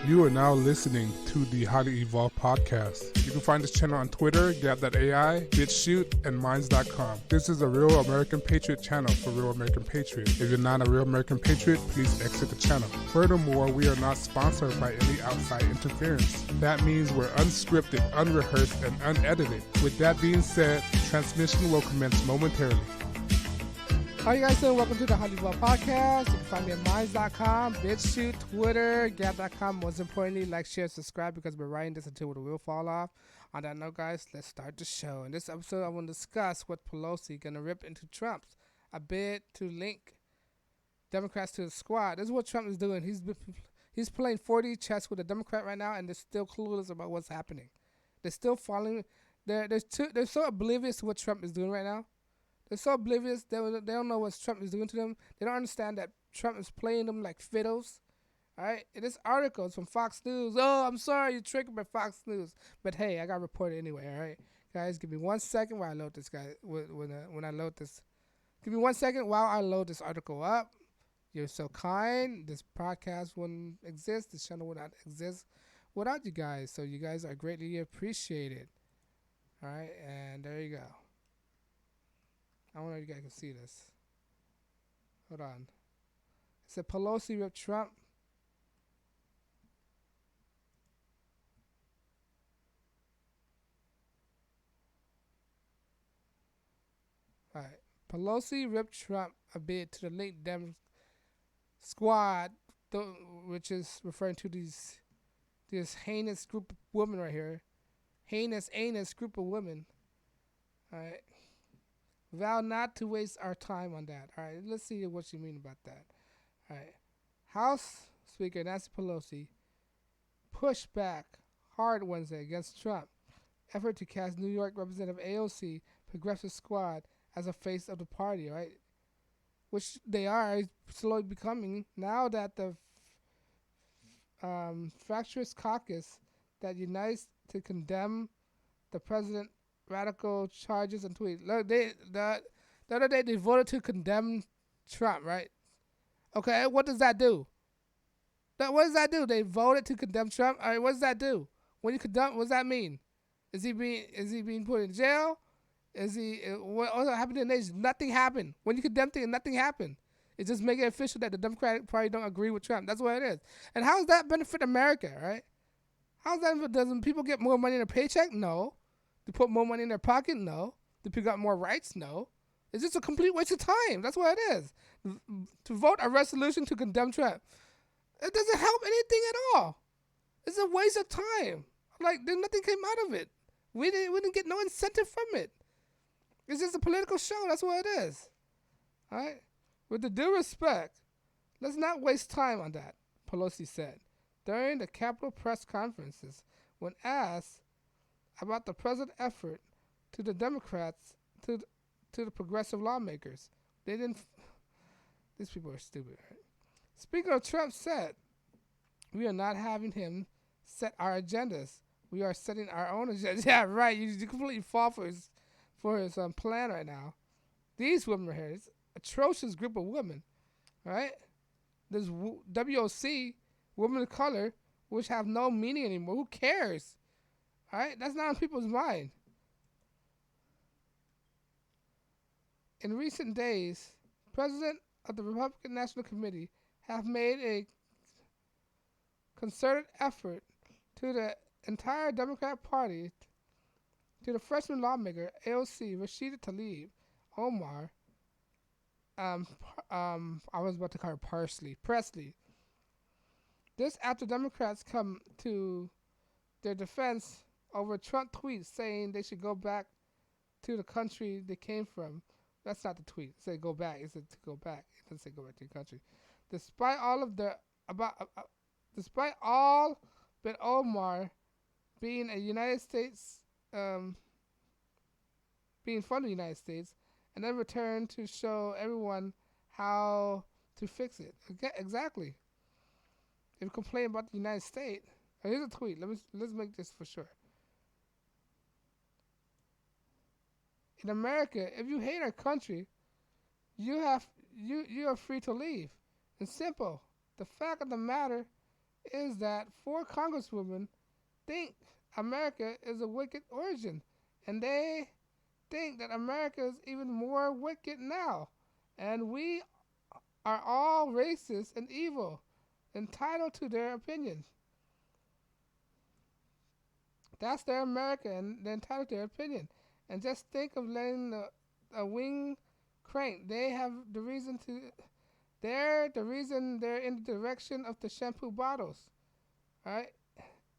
You are now listening to the Highly Evolved Podcast. You can find this channel on Twitter, Gab.ai, BitChute, and Minds.com. This is a Real American Patriot channel for Real American Patriots. If you're not a Real American Patriot, please exit the channel. Furthermore, we are not sponsored by any outside interference. That means we're unscripted, unrehearsed, and unedited. With that being said, transmission will commence momentarily. How you guys doing? Welcome to the HighlyEvolvedPodcast. Podcast. You can find me at Minds.com, BitChute, Twitter, Gab.com. Most importantly, like, share, subscribe because we're writing this until the wheel fall off. On that note, guys, let's start the show. In this episode, I want to discuss what Pelosi going to rip into Trump's a bid to link Democrats to the squad. This is what Trump is doing. He's playing 4D chess with a Democrat right now, and they're still clueless about what's happening. They're still following. They're so oblivious to what Trump is doing right now. They're so oblivious. They don't know what Trump is doing to them. They don't understand that Trump is playing them like fiddles. All right? This article is from Fox News. Oh, I'm sorry, you're triggered by Fox News. But hey, I got reported anyway. All right, guys, give me 1 second while I load this guy. When I load this, give me 1 second while I load this article up. You're so kind. This podcast wouldn't exist. This channel would not exist without you guys. So you guys are greatly appreciated. All right, and there you go. I don't know if you guys can see this. Hold on. It said Pelosi ripped Trump. Alright. Pelosi ripped Trump a bid to the link Dems squad, which is referring to this heinous group of women right here. Heinous group of women. Alright. Vow not to waste our time on that. All right, let's see what you mean about that. All right. House Speaker Nancy Pelosi pushed back hard Wednesday against Trump effort to cast New York Representative AOC Progressive Squad as a face of the party, right? Which they are slowly becoming now that the fractious caucus that unites to condemn the president radical charges and tweets. Look, the other day they voted to condemn Trump, right? Okay, what does that do? What does that do? They voted to condemn Trump. All right, what does that do? When you condemn, what does that mean? Is he being put in jail? What happened in the nation? Nothing happened. When you condemn things, nothing happened. It's just making it official that the Democratic Party don't agree with Trump. That's what it is. And how does that benefit America, right? Doesn't people get more money in their paycheck? No. To put more money in their pocket? No. To pick up more rights? No. It's just a complete waste of time. That's what it is. To vote a resolution to condemn Trump, it doesn't help anything at all. It's a waste of time. Like, nothing came out of it. We didn't get no incentive from it. It's just a political show. That's what it is. All right? With the due respect, let's not waste time on that, Pelosi said during the Capitol press conferences when asked about the present effort to the Democrats, to the progressive lawmakers. These people are stupid, right? Speaker Trump said, we are not having him set our agendas. We are setting our own agendas. Yeah, right. You completely fall for his plan right now. These women right here, this atrocious group of women, right? This WOC, women of color, which have no meaning anymore. Who cares? All right, that's not on people's mind. In recent days, President of the Republican National Committee have made a concerted effort to the entire Democratic Party, to the freshman lawmaker AOC Rashida Tlaib Omar. I was about to call her Presley. This after Democrats come to their defense over Trump tweets saying they should go back to the country they came from. That's not the tweet. It said go back. It said to go back. It doesn't say go back to your country. Despite all but Omar being a United States, being from the United States, and then returned to show everyone how to fix it. Okay, exactly. If you complain about the United States, here's a tweet. Let's make this for sure. In America, if you hate our country, you are free to leave. It's simple. The fact of the matter is that 4 congresswomen think America is a wicked origin, and they think that America is even more wicked now, and we are all racist and evil, entitled to their opinions. That's their America, and they're entitled to their opinion. And just think of letting a wing crank. They have the reason to. They're the reason they're in the direction of the shampoo bottles, right?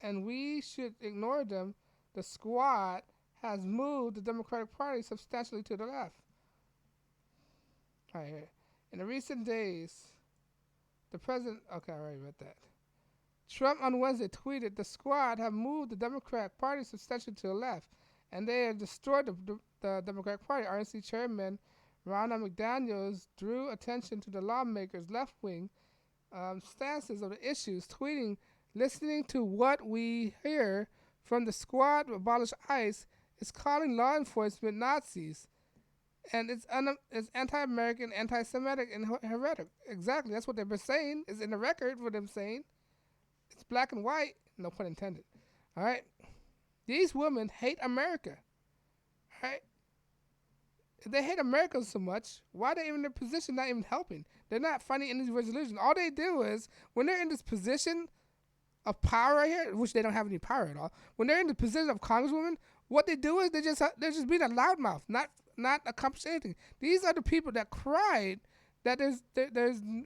And we should ignore them. The squad has moved the Democratic Party substantially to the left. Right here. In the recent days, the president. Okay, I already read that. Trump on Wednesday tweeted, "The squad have moved the Democratic Party substantially to the left, and they have destroyed the Democratic Party." RNC Chairman Ronna McDaniels drew attention to the lawmakers' left-wing stances of the issues, tweeting, "Listening to what we hear from the squad to abolish ICE is calling law enforcement Nazis, and it's anti-American, anti-Semitic, and heretic." Exactly, that's what they've been saying. It's in the record for them saying. It's black and white, no pun intended. All right, these women hate America. All right, if they hate America so much, why are they even in their position not even helping? They're not finding any resolution. All they do is, when they're in this position of power right here, which they don't have any power at all, when they're in the position of congresswoman, what they do is they're just being a loudmouth, not accomplishing anything. These are the people that cried that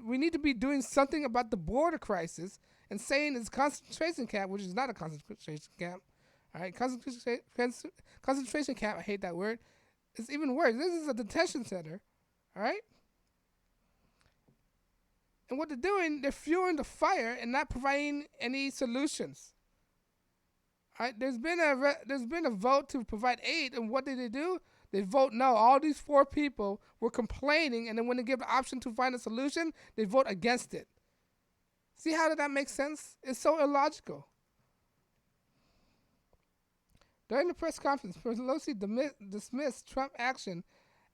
we need to be doing something about the border crisis, and saying it's a concentration camp, which is not a concentration camp. All right, concentration camp, I hate that word. It's even worse. This is a detention center. All right? And what they're doing, they're fueling the fire and not providing any solutions. All right? There's been a vote to provide aid, and what did they do? They vote no. All these 4 people were complaining, and then when they give the option to find a solution, they vote against it. See how did that make sense? It's so illogical. During the press conference, Pelosi dismissed Trump action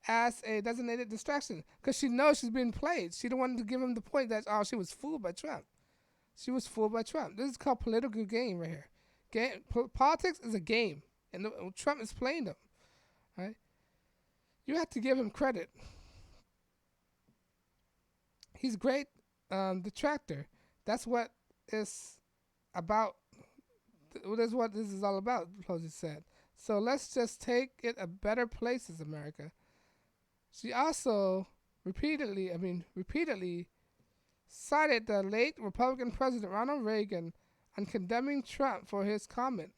as a designated distraction because she knows she's being played. She don't want to give him the point that she was fooled by Trump. She was fooled by Trump. This is called political game right here. Politics is a game, and Trump is playing them. Right? You have to give him credit. He's a great detractor. That's what it's about. That's what this is all about, Pelosi said. So let's just take it a better place as America. She also repeatedly cited the late Republican President Ronald Reagan on condemning Trump for his comment.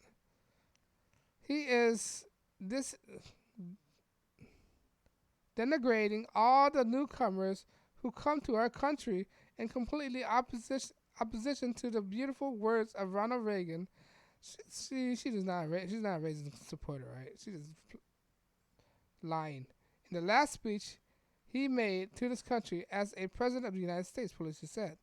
He is denigrating all the newcomers who come to our country in completely opposition to the beautiful words of Ronald Reagan. She's not a Reagan supporter, right? She's just lying. In the last speech he made to this country as a president of the United States, Pelosi said.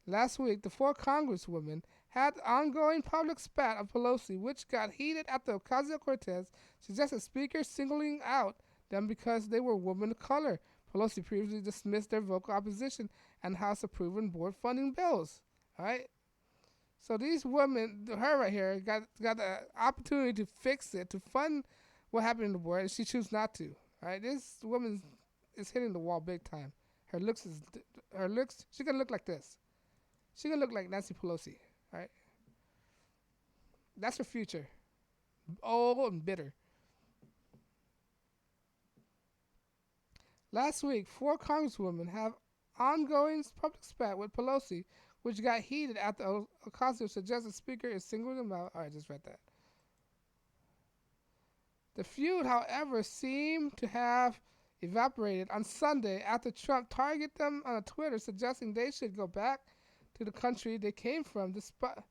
Last week, the 4 congresswomen had ongoing public spat of Pelosi, which got heated after Ocasio-Cortez suggested speakers singling out them because they were women of color. Pelosi previously dismissed their vocal opposition and House approving board funding bills. All right? So these women, her right here, got the opportunity to fix it, to fund what happened in the board, and she chose not to. All right? This woman is hitting the wall big time. Her looks, she gonna look like this. She gonna look like Nancy Pelosi. All right? That's her future. Old and bitter. Last week, 4 congresswomen have ongoing public spat with Pelosi, which got heated after Ocasio suggested the speaker is singling them out. All right, I just read that. The feud, however, seemed to have evaporated on Sunday after Trump targeted them on Twitter, suggesting they should go back to the country they came from, despite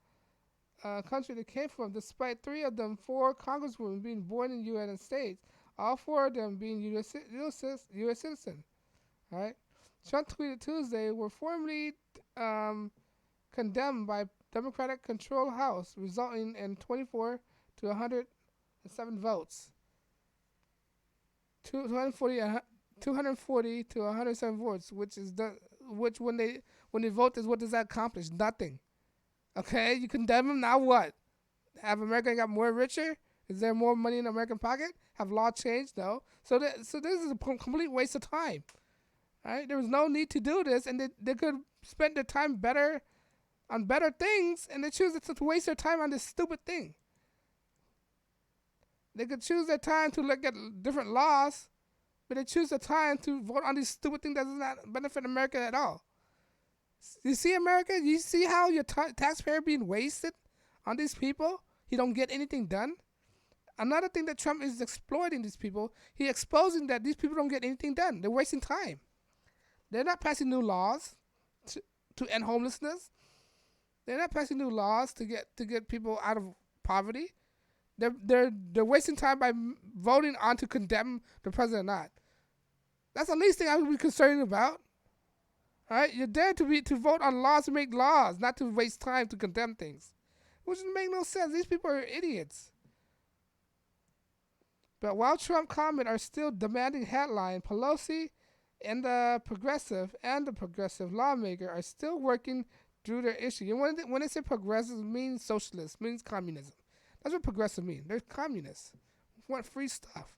3 of them 4 congresswomen being born in the United States, all 4 of them being U.S. citizens. All right. Trump tweeted Tuesday were formally condemned by Democratic-controlled House, resulting in 24 to 107 votes. 240 to 107 votes, which when they vote is what does that accomplish? Nothing. Okay, you condemn him. Now what? Have America got more richer? Is there more money in the American pocket? Have law changed? No. So this is a complete waste of time. Right? There was no need to do this, and they could spend their time better on better things, and they choose to waste their time on this stupid thing. They could choose their time to look at different laws, but they choose the time to vote on these stupid things that does not benefit America at all. You see, America? You see how your taxpayer being wasted on these people? He don't get anything done. Another thing that Trump is exploiting these people, he exposing that these people don't get anything done. They're wasting time. They're not passing new laws to end homelessness. They're not passing new laws to get people out of poverty. They're wasting time by voting on to condemn the president or not. That's the least thing I would be concerned about. All right, you're there to vote on laws, to make laws, not to waste time to condemn things, which doesn't make no sense. These people are idiots. But while Trump comments are still demanding headline, Pelosi and the progressive lawmaker are still working through their issue. And when they say progressive, it means socialist, means communism. That's what progressive means. They're communists. Want free stuff.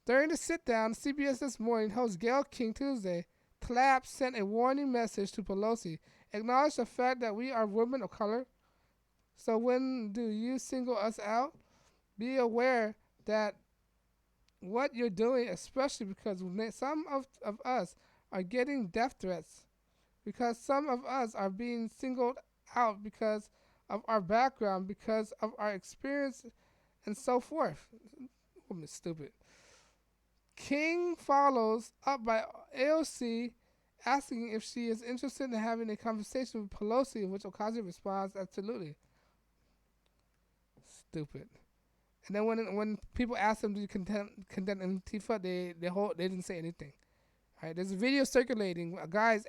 During the sit-down, CBS This Morning host Gayle King Tuesday, Clapp sent a warning message to Pelosi. Acknowledge the fact that we are women of color. So when do you single us out? Be aware that what you're doing, especially because some of us are getting death threats, because some of us are being singled out because of our background, because of our experience, and so forth. Woman, stupid. King follows up by AOC asking if she is interested in having a conversation with Pelosi, in which Ocasio responds, absolutely. Stupid. And then when people ask them to condemn Antifa, they didn't say anything. All right, there's a video circulating. Guys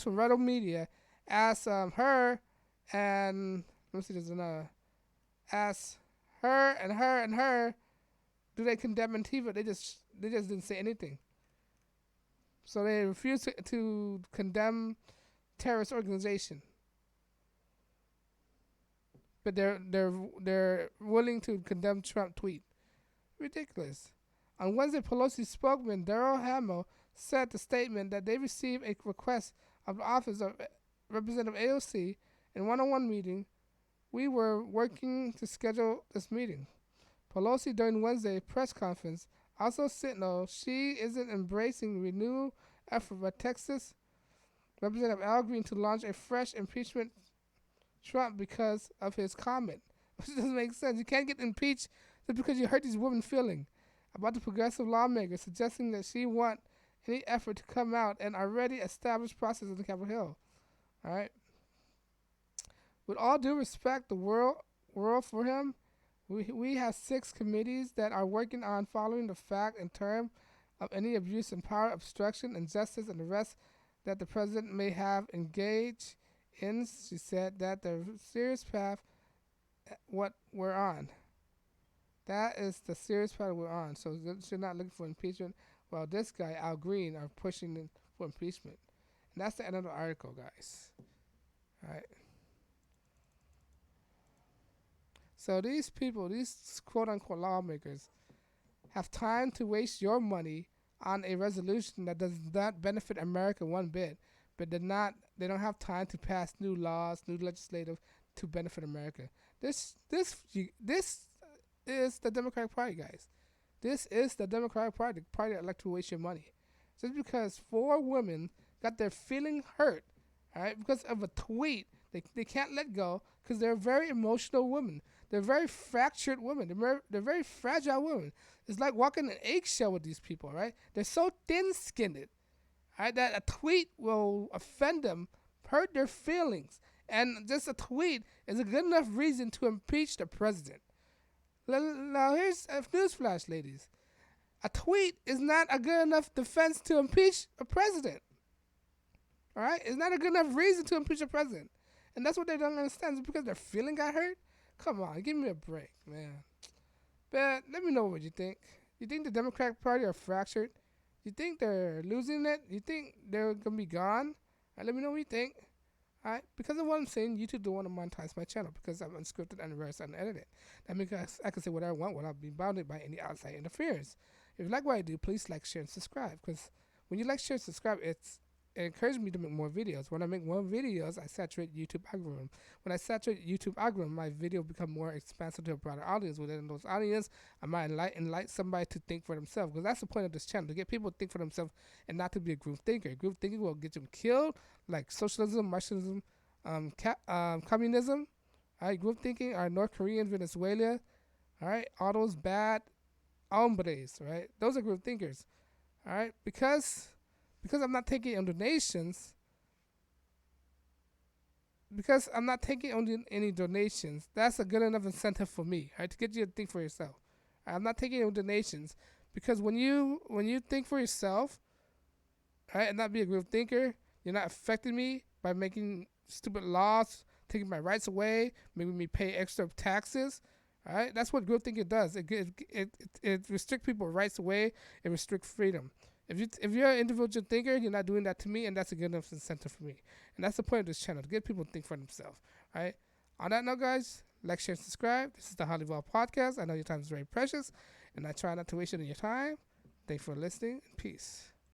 from Rebel Media asked her and let me see, there's another. Ask her and her, do they condemn Antifa? They just didn't say anything. So they refuse to condemn terrorist organization. But they're willing to condemn Trump tweet. Ridiculous. On Wednesday, Pelosi spokesman Daryl Hamill said the statement that they received a request of the office of Representative AOC in one-on-one meeting. We were working to schedule this meeting. Pelosi during Wednesday's press conference also signaled she isn't embracing renewed effort by Texas Representative Al Green to launch a fresh impeachment Trump because of his comment, which doesn't make sense. You can't get impeached just because you hurt these women's feeling about the progressive lawmaker, suggesting that she want any effort to come out and already established process on the Capitol Hill. All right. With all due respect, the world for him, we have 6 committees that are working on following the fact in terms of any abuse in power, obstruction, injustice, and the rest that the president may have engaged in. She said that the serious path what we're on. That is the serious path we're on. So she's not looking for impeachment. Well, this guy, Al Green, are pushing for impeachment. And that's the end of the article, guys. All right. So these people, these quote-unquote lawmakers, have time to waste your money on a resolution that does not benefit America one bit, but they don't have time to pass new laws, new legislative to benefit America. This is the Democratic Party, guys. This is the Democratic Party, the party that like to waste your money. Just because 4 women got their feeling hurt, all right, because of a tweet, they can't let go because they're very emotional women. They're very fractured women. They're very fragile women. It's like walking an eggshell with these people, right? They're so thin-skinned, right, that a tweet will offend them, hurt their feelings. And just a tweet is a good enough reason to impeach the president. Now, here's a newsflash, ladies. A tweet is not a good enough defense to impeach a president. All right? It's not a good enough reason to impeach a president. And that's what they don't understand. Is because their feeling got hurt? Come on, give me a break, man. But let me know what you think. You think the Democratic Party are fractured? You think they're losing it? You think they're going to be gone? All right, let me know what you think. Alright, because of what I'm saying, YouTube don't want to monetize my channel because I'm unscripted, unrehearsed, and unedited. That means I can say whatever I want without being bounded by any outside interference. If you like what I do, please like, share, and subscribe. Because when you like, share, and subscribe, it encourages me to make more videos. When I make more videos, I saturate YouTube algorithm. When I saturate YouTube algorithm, my video become more expansive to a broader audience. Within those audience, I might enlighten somebody to think for themselves. Because that's the point of this channel, to get people to think for themselves and not to be a group thinker. Group thinking will get them killed, like socialism, Marxism, communism. All right, group thinking are North Korea, Venezuela. All right, all those bad hombres, right? Those are group thinkers. All right, because I'm not taking on donations. Because I'm not taking on any donations, that's a good enough incentive for me, right, to get you to think for yourself. I'm not taking on donations because when you think for yourself, right, and not be a group thinker, you're not affecting me by making stupid laws, taking my rights away, making me pay extra taxes. All right, that's what group thinking does. It restricts people's rights away. It restricts freedom. If you're an individual thinker, you're not doing that to me, and that's a good enough incentive for me. And that's the point of this channel, to get people to think for themselves. All right. On that note, guys, like, share, and subscribe. This is the HighlyEvolvedPodcast. I know your time is very precious, and I try not to waste any of your time. Thanks for listening, and peace.